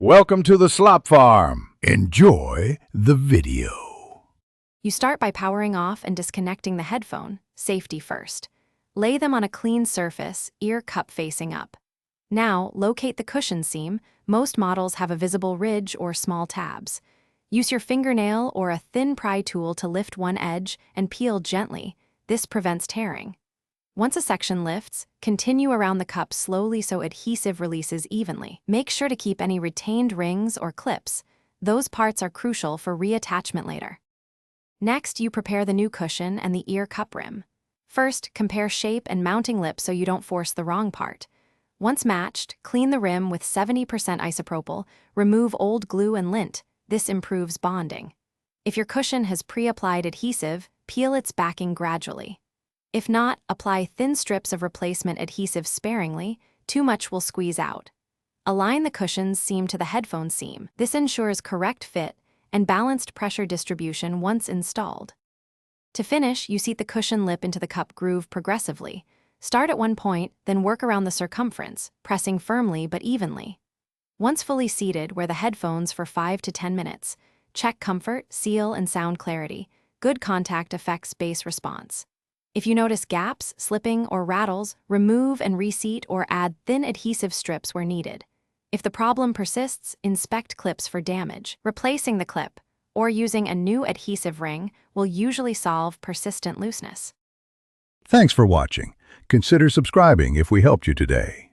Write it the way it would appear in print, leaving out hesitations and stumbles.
Welcome to the Slop Farm. Enjoy the video. You start by powering off and disconnecting the headphone, safety first. Lay them on a clean surface, ear cup facing up. Now, locate the cushion seam. Most models have a visible ridge or small tabs. Use your fingernail or a thin pry tool to lift one edge and peel gently. This prevents tearing. Once a section lifts, continue around the cup slowly so adhesive releases evenly. Make sure to keep any retained rings or clips. Those parts are crucial for reattachment later. Next, you prepare the new cushion and the ear cup rim. First, compare shape and mounting lip so you don't force the wrong part. Once matched, clean the rim with 70% isopropyl, remove old glue and lint. This improves bonding. If your cushion has pre-applied adhesive, peel its backing gradually. If not, apply thin strips of replacement adhesive sparingly. Too much will squeeze out. Align the cushion's seam to the headphone seam. This ensures correct fit and balanced pressure distribution once installed. To finish, you seat the cushion lip into the cup groove progressively. Start at one point, then work around the circumference, pressing firmly but evenly. Once fully seated, wear the headphones for 5 to 10 minutes. Check comfort, seal, and sound clarity. Good contact affects bass response. If you notice gaps, slipping, or rattles, remove and reseat or add thin adhesive strips where needed. If the problem persists, inspect clips for damage. Replacing the clip or using a new adhesive ring will usually solve persistent looseness. Thanks for watching. Consider subscribing if we helped you today.